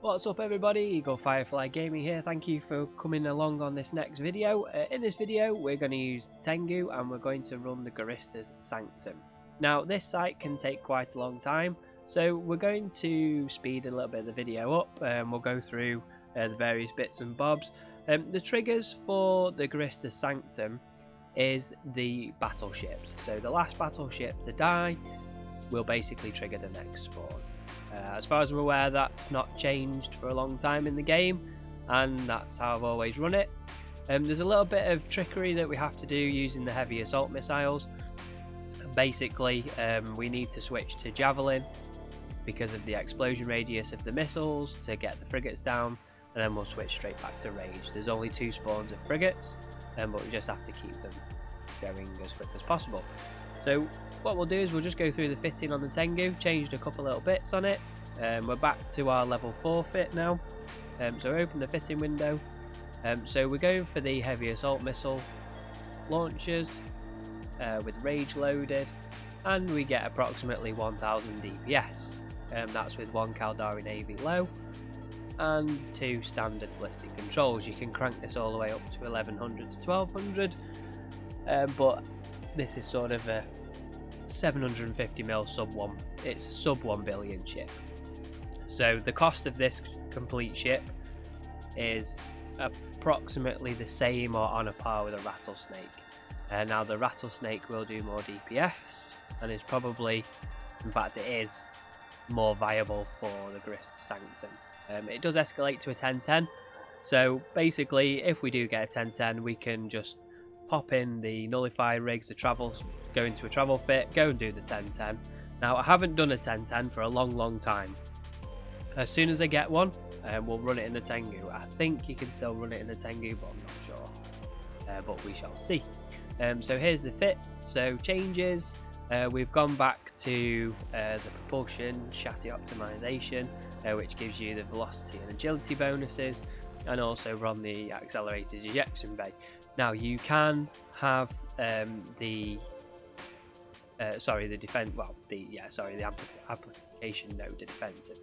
What's up everybody, Eagle Firefly Gaming here. Thank you for coming along on this next video. In this video we're going to use the Tengu and we're going to run the Guristas Sanctum. Now this site can take quite a long time, so we're going to speed a little bit of the video up and we'll go through the various bits and bobs. The triggers for the Guristas Sanctum is the battleships. So the last battleship to die will basically trigger the next spawn. As far as I'm aware, that's not changed for a long time in the game, and that's how I've always run it. There's a little bit of trickery that we have to do using the heavy assault missiles. Basically, we need to switch to javelin because of the explosion radius of the missiles to get the frigates down, and then we'll switch straight back to rage. There's only 2 spawns of frigates, but we just have to keep them going as quick as possible. So what we'll do is we'll just go through the fitting on the Tengu, changed a couple little bits on it. We're back to our level 4 fit now. So open the fitting window. So we're going for the heavy assault missile launchers with rage loaded, and we get approximately 1000 DPS. That's with 1 Caldari Navy low and 2 standard ballistic controls. You can crank this all the way up to 1100 to 1200, but this is sort of a 750mm sub 1. It's a sub 1 billion ship. So the cost of this complete ship is approximately the same or on a par with a rattlesnake. Now the rattlesnake will do more DPS and is probably, in fact it is, more viable for the Guristas Sanctum. It does escalate to a 1010, so basically if we do get a 1010 we can just pop in the Nullifier rigs, the travels, go into a travel fit, go and do the 1010. Now I haven't done a 1010 for a long time. As soon as I get one, we'll run it in the Tengu. I think you can still run it in the Tengu, but I'm not sure. But we shall see. So here's the fit. So changes, we've gone back to the propulsion chassis optimization, which gives you the velocity and agility bonuses, and also run the accelerated ejection bay. Now you can have the application node, the defensive.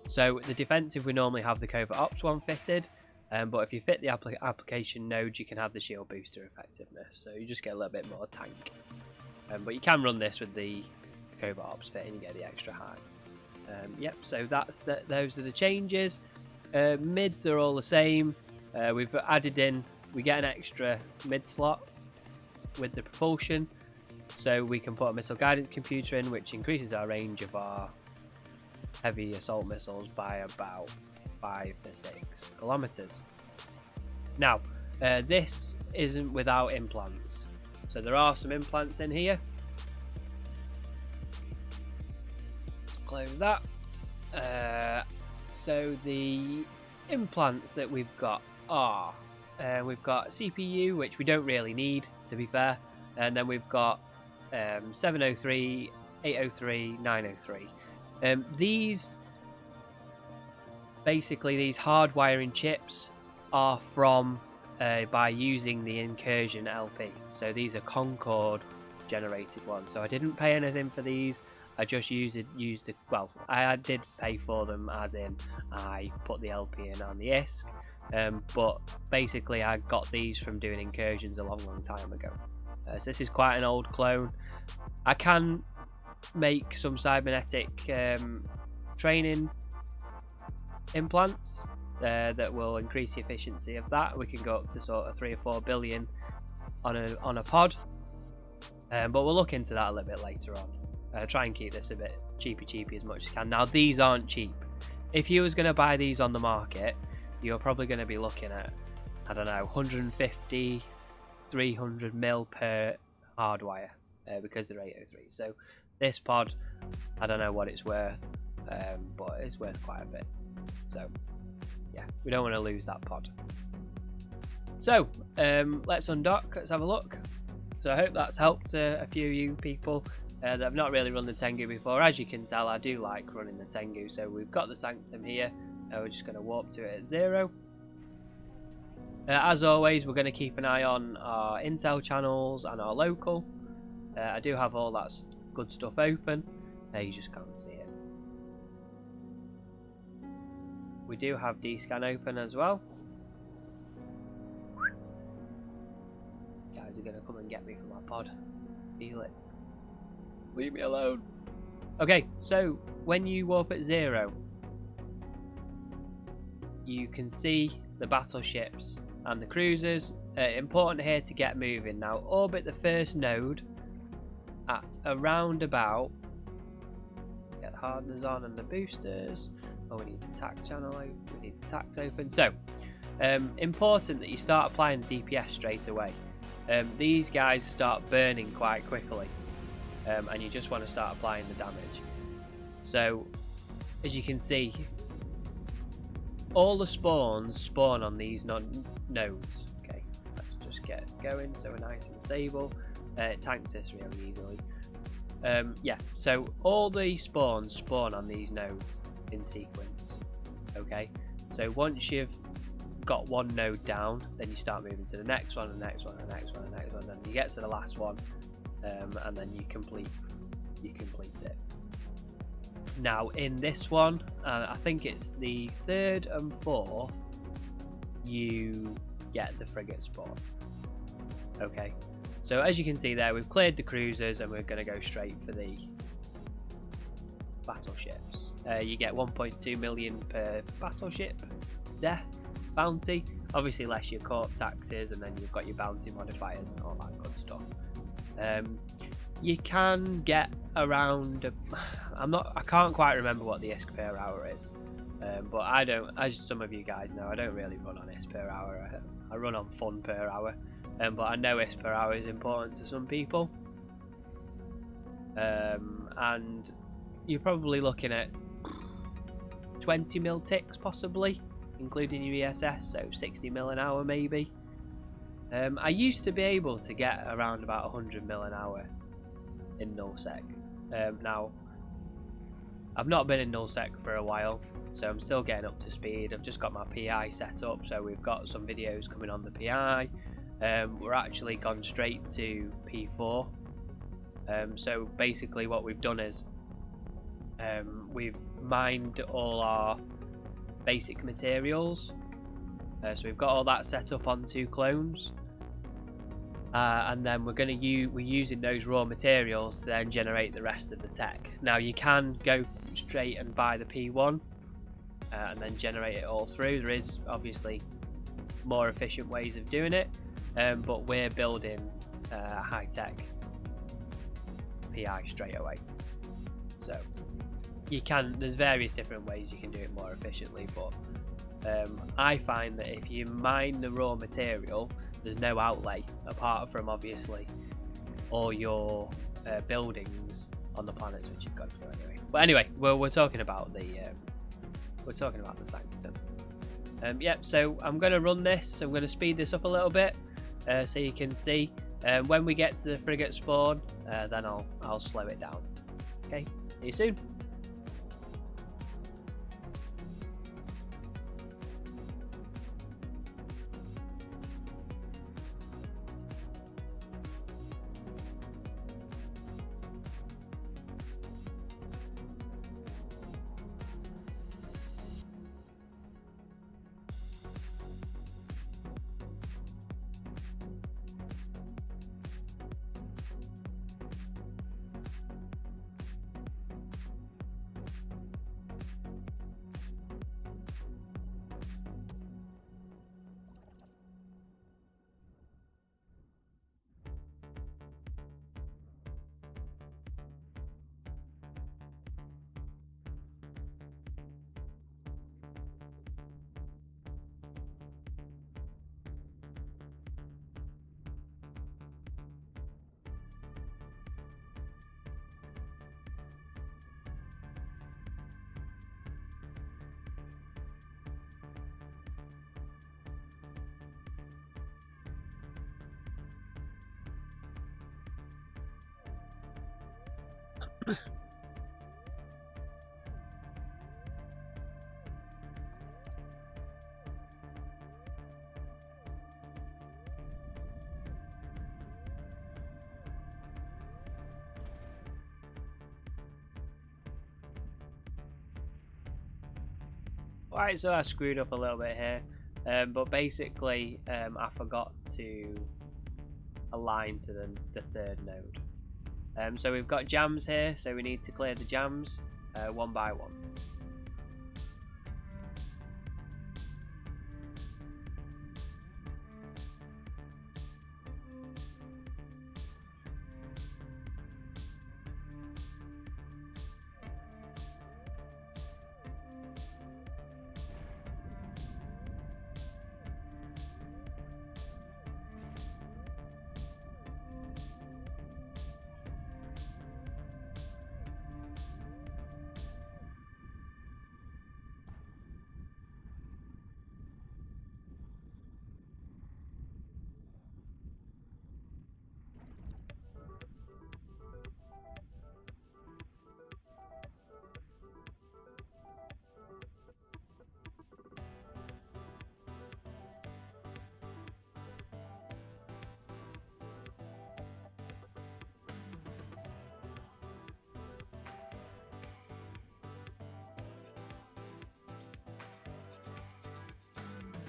So the defensive, we normally have the covert ops one fitted, but if you fit the application node, you can have the shield booster effectiveness. So you just get a little bit more tank. But you can run this with the covert ops fit and you get the extra high. Yep. So those are the changes. Mids are all the same. We've added in. We get an extra mid slot with the propulsion, so we can put a missile guidance computer in, which increases our range of our heavy assault missiles by about 5 to 6 kilometers. Now, this isn't without implants, so there are some implants in here. Close that. So the implants that we've got are. We've got CPU, which we don't really need, to be fair, and then we've got 703, 803, 903. These hardwiring chips are from by using the Incursion LP. So these are Concorde generated ones. So I didn't pay anything for these. I just I did pay for them, as in I put the LP in on the ISK. But basically I got these from doing incursions a long time ago. So this is quite an old clone. I can make some cybernetic training implants that will increase the efficiency of that. We can go up to sort of 3 or 4 billion on a pod, but we'll look into that a little bit later on. Try and keep this a bit cheapy as much as can. Now these aren't cheap. If you was going to buy these on the market, you're probably going to be looking at, I don't know, 150, 300 mil per hardwire because they're 803. So this pod, I don't know what it's worth, but it's worth quite a bit. So yeah, we don't want to lose that pod. So let's undock, let's have a look. So I hope that's helped a few of you people that have not really run the Tengu before. As you can tell, I do like running the Tengu. So we've got the Sanctum here. We're just going to warp to it at 0. As always, we're going to keep an eye on our intel channels and our local. I do have all that good stuff open. You just can't see it. we do have D-scan open as well. Guys are going to come and get me from my pod. Feel it. Leave me alone. Okay, so when you warp at 0, you can see the battleships and the cruisers. Important here to get moving. Now, orbit the first node at around about... Get the hardeners on and the boosters. Oh, we need the tack channel open. We need the tacks open. So, important that you start applying the DPS straight away. These guys start burning quite quickly. And you just want to start applying the damage. So, as you can see, all the spawns spawn on these nodes. Okay, let's just get going so we're nice and stable. It tanks this really easily. Yeah, so all the spawns spawn on these nodes in sequence. Okay, so once you've got one node down, then you start moving to the next one, and the next one, and the next one, and the next one, and then you get to the last one. And then you complete it. Now in this one, I think it's the 3rd and 4th, you get the frigate spawn. Okay, so as you can see there, we've cleared the cruisers and we're going to go straight for the battleships. You get 1.2 million per battleship death bounty, obviously less your corp taxes, and then you've got your bounty modifiers and all that good stuff. You can get around, I can't quite remember what the ISK per hour is, but I don't, as some of you guys know, I don't really run on ISK per hour. I run on fun per hour, but I know ISK per hour is important to some people, and you're probably looking at 20 mil ticks possibly, including your ESS, so 60 mil an hour maybe. I used to be able to get around about 100 mil an hour in Nullsec. Now, I've not been in Nullsec for a while, so I'm still getting up to speed. I've just got my PI set up, so we've got some videos coming on the PI. We're actually gone straight to P4. So basically what we've done is we've mined all our basic materials. So we've got all that set up on 2 clones. And then we're using those raw materials to then generate the rest of the tech. Now you can go straight and buy the P1 and then generate it all through. There is obviously more efficient ways of doing it, but we're building high-tech PI straight away. So there's various different ways you can do it more efficiently, but I find that if you mine the raw material, there's no outlay apart from obviously all your buildings on the planets, which you've got to do anyway. But anyway, we're talking about the Sanctum. Yep. So I'm going to run this. I'm going to speed this up a little bit so you can see. When we get to the frigate spawn, then I'll slow it down. Okay. See you soon. Alright, so I screwed up a little bit here, but basically I forgot to align to the third node. So we've got jams here, so we need to clear the jams one by one.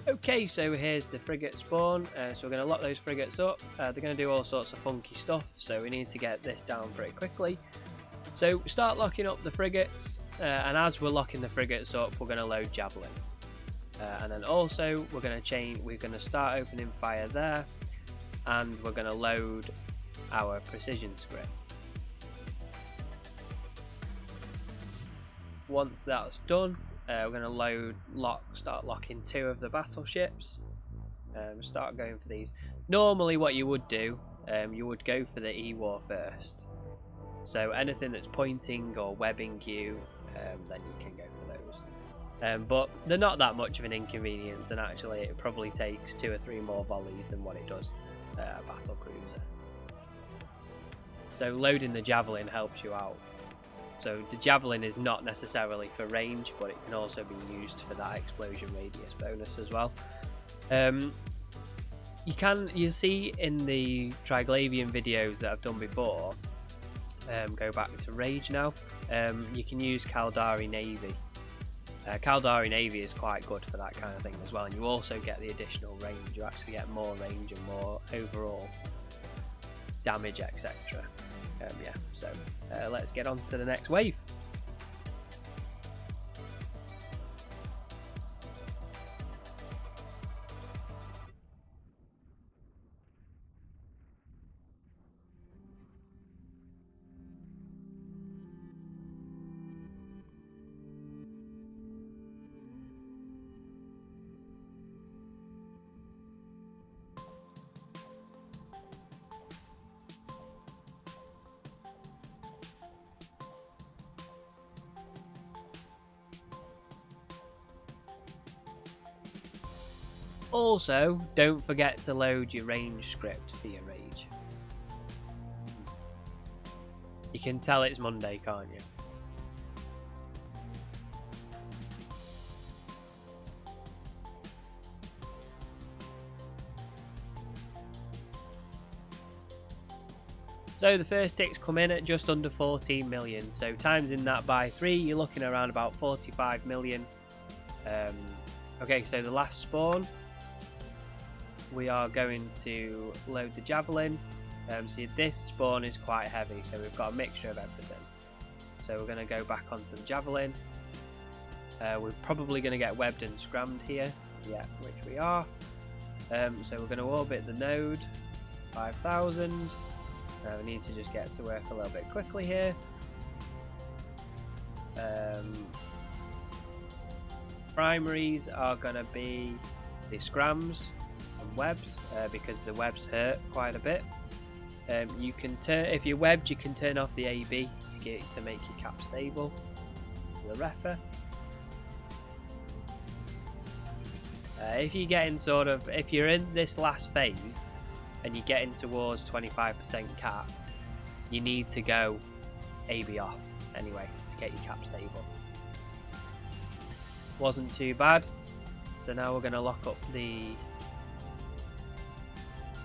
Okay, so here's the frigate spawn, so we're going to lock those frigates up. They're going to do all sorts of funky stuff, so we need to get this down pretty quickly. So start locking up the frigates, and as we're locking the frigates up, we're going to load Javelin. And then also we're going to start opening fire there, and we're going to load our precision script. Once that's done, we're going to start locking 2 of the battleships. Start going for these. Normally what you would do, you would go for the E-War first. So anything that's pointing or webbing you, then you can go for those. But they're not that much of an inconvenience, and actually it probably takes 2 or 3 more volleys than what it does a battle cruiser. So loading the Javelin helps you out. So the Javelin is not necessarily for range, but it can also be used for that explosion radius bonus as well. You see in the Triglavian videos that I've done before, go back to Rage now, you can use Caldari Navy. Caldari Navy is quite good for that kind of thing as well, and you also get the additional range. You actually get more range and more overall damage, etc. Yeah, so let's get on to the next wave. Also, don't forget to load your range script for your Rage. You can tell it's Monday, can't you? So the first ticks come in at just under 14 million. So times in that by 3, you're looking around about 45 million. Okay, so the last spawn, we are going to load the Javelin. See, this spawn is quite heavy, so we've got a mixture of everything. So we're going to go back onto the Javelin. We're probably going to get webbed and scrammed here, yeah, which we are. So we're going to orbit the node, 5,000. We need to just get to work a little bit quickly here. Primaries are going to be the scrams and webs, because the webs hurt quite a bit. You can turn, if you're webbed, you can turn off the AB to make your cap stable. The repper. If you're getting if you're in this last phase and you're getting towards 25% cap, you need to go AB off anyway to get your cap stable. Wasn't too bad. So now we're going to lock up the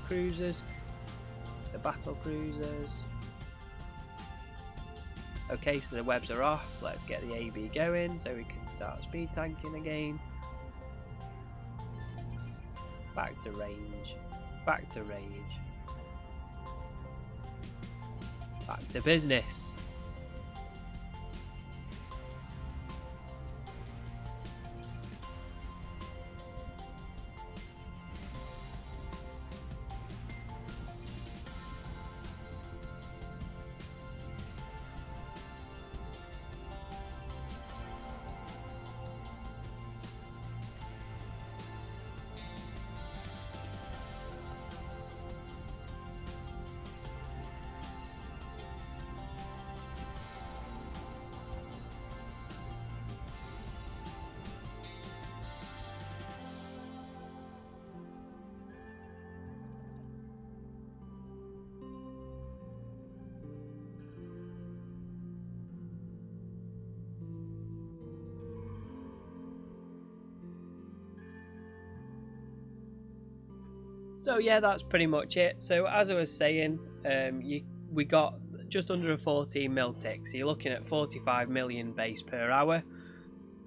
cruisers, the battle cruisers. Okay, so the webs are off. Let's get the AB going so we can start speed tanking again. Back to range. Back to rage. Back to business. So yeah, that's pretty much it. So as I was saying, we got just under a 14 mil tick, so you're looking at 45 million base per hour.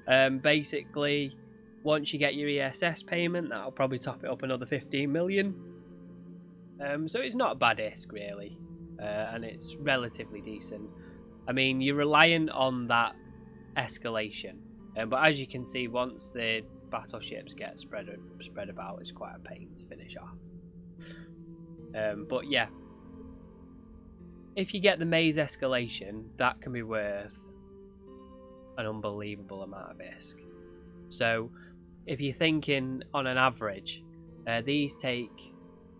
Basically, once you get your ESS payment, that'll probably top it up another 15 million. So it's not a bad ISK really, and it's relatively decent. I mean, you're reliant on that escalation, but as you can see, once the battleships get spread about, it's quite a pain to finish off. But yeah, if you get the maze escalation, that can be worth an unbelievable amount of ISK. So if you're thinking on an average, these take,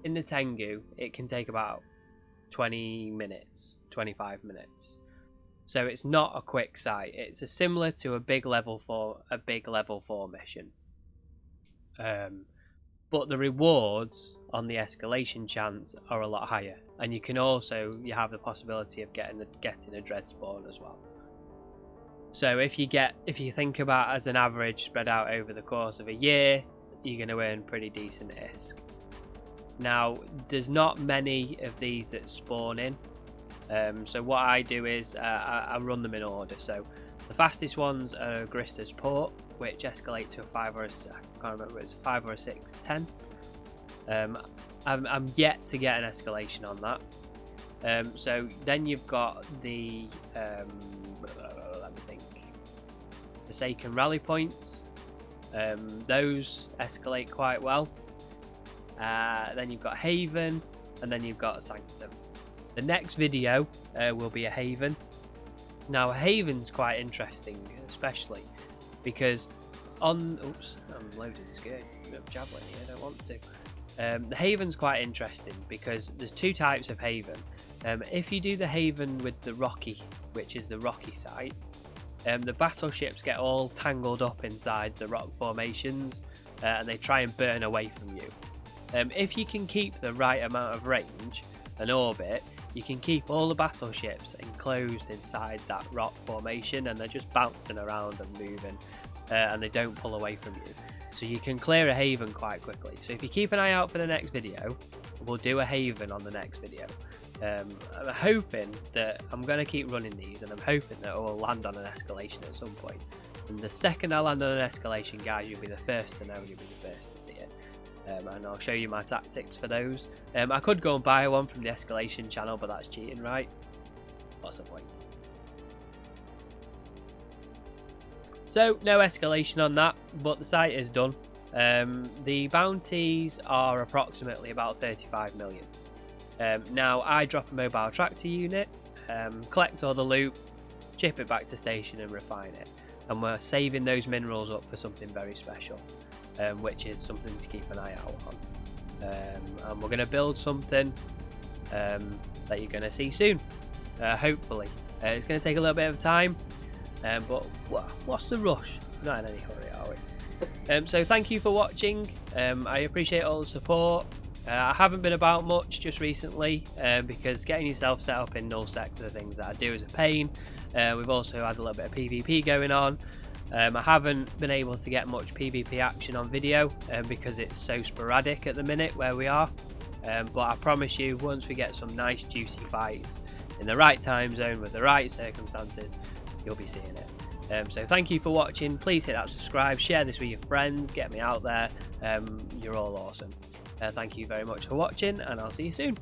in the Tengu, it can take about 20 minutes, 25 minutes. So it's not a quick sight. It's similar to a big level 4 mission. But the rewards on the escalation chance are a lot higher, and you have the possibility of getting a dread spawn as well. So if you think about as an average spread out over the course of a year, you're going to earn pretty decent ISK. Now, there's not many of these that spawn in, so what I do is I run them in order. So the fastest ones are Guristas Port, which escalate to a 5 or a 6, I can't remember, it's a 5 or a 6, 10. I'm yet to get an escalation on that. So then you've got the let me think, Forsaken rally points. Those escalate quite well. Then you've got Haven, and then you've got Sanctum. The next video will be a Haven. Now a Haven's quite interesting, especially because I'm loading this game. I'm javelin here, I don't want to. The Haven's quite interesting because there's two types of Haven. If you do the Haven with the Rocky, which is the Rocky site, the battleships get all tangled up inside the rock formations, and they try and burn away from you. If you can keep the right amount of range and orbit, you can keep all the battleships enclosed inside that rock formation, and they're just bouncing around and moving, and they don't pull away from you. So you can clear a Haven quite quickly. So if you keep an eye out for the next video, we'll do a Haven on the next video. I'm hoping that I'm going to keep running these, and I'm hoping that I will land on an escalation at some point. And the second I land on an escalation, guys, you'll be the first to know, you'll be the first to see it. And I'll show you my tactics for those. I could go and buy one from the escalation channel, but that's cheating, right? What's the point? So no escalation on that, but the site is done. The bounties are approximately about 35 million. Now I drop a mobile tractor unit, collect all the loot, chip it back to station and refine it. And we're saving those minerals up for something very special, which is something to keep an eye out on. And we're going to build something that you're going to see soon, hopefully. It's going to take a little bit of time, but what's the rush? We're not in any hurry, are we? So thank you for watching. I appreciate all the support. I haven't been about much just recently, because getting yourself set up in Nullsec for the things that I do is a pain. We've also had a little bit of PvP going on. I haven't been able to get much PvP action on video because it's so sporadic at the minute where we are. But I promise you, once we get some nice juicy fights in the right time zone with the right circumstances, you'll be seeing it. So thank you for watching. Please hit that subscribe, share this with your friends, get me out there. You're all awesome. Thank you very much for watching, and I'll see you soon.